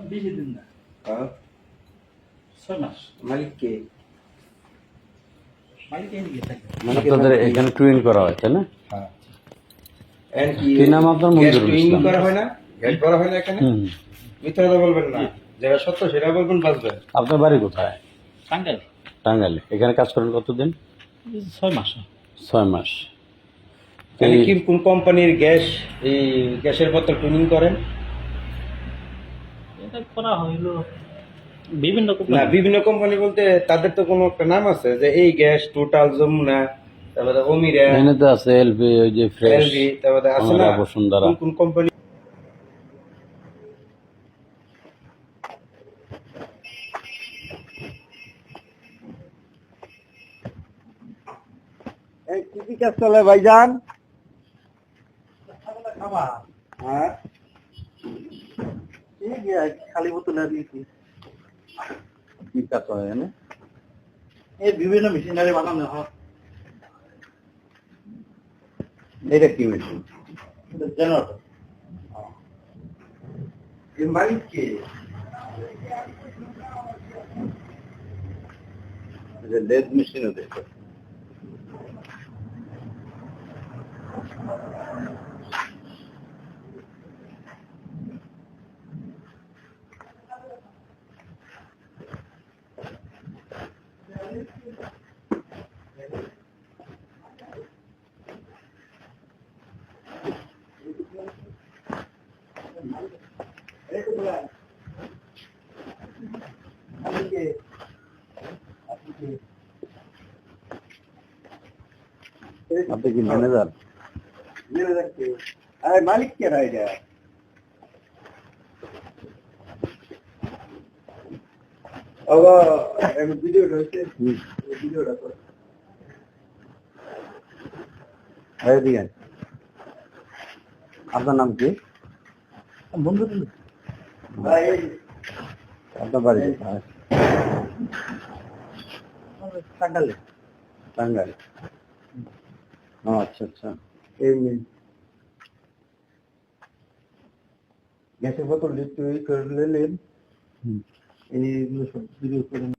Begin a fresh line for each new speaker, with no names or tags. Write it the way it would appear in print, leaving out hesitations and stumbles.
বেশি দিন না,
হ্যাঁ
6 মাস।
মালিক কে
মালিক এদিকে থাকে।
আপনাদের এখানে টুইন করা হয় তাই না?
হ্যাঁ এন্ড কি
কি নাম আপনার?
গ্যাস
মঞ্জুরুল
টুইং
ইসলাম।
করা হয় না, গ্যাস করা হয় না এখানে।
হুম।
মিথ্যা কথা বলবেন না, যেটা সত্য সেটা বলবেন, বাঁচবেন।
আপনার বাড়ি কোথায়?
টাঙ্গাইল।
টাঙ্গাইলে। এখানে কাজ করেন কতদিন?
6 মাস।
6 মাস।
মানে কি কোন কোম্পানির গ্যাস, এই গ্যাসের বোতল টুইনিং করেন?
এটা করা হইলো বিভিন্ন
না
কোম্পানি।
বিভিন্ন কোম্পানি বলতে তাদের তো কোনো একটা নাম আছে, যে এই গ্যাস টোটাল, যমুনা, তারপরে অমিরা,
এখানে তো আছে এলপি, ওই যে ফ্রেশ,
এলভি, তারপরে আছে না
বসুন্ধরা।
কোন কোন কোম্পানি। এই কি কাজ চলে ভাইজান? হ্যাঁ ঠিক আছে, খালি বোতল আর কি
কি কাজ হয় এখানে?
এই বিভিন্ন মেশিনারি বানানো হয়।
এটা কি মেশিন?
জেনারেটর।
এর মালিক কে?
লেদ মেশিনও দেখো। আপনি কি ম্যানেজার?
মালিক কে রায় যায়? আবার ভিডিও রয়েছে, ভিডিওটা করে
আপনার নাম কি?
বন্ধু
আপনার বাড়ি কোথায়?
টাঙ্গাইলে।
টাঙ্গাইল। ও আচ্ছা আচ্ছা।
এই গ্যাসের বোতল লিখতে করলেন, এইগুলো সব ভিডিও করে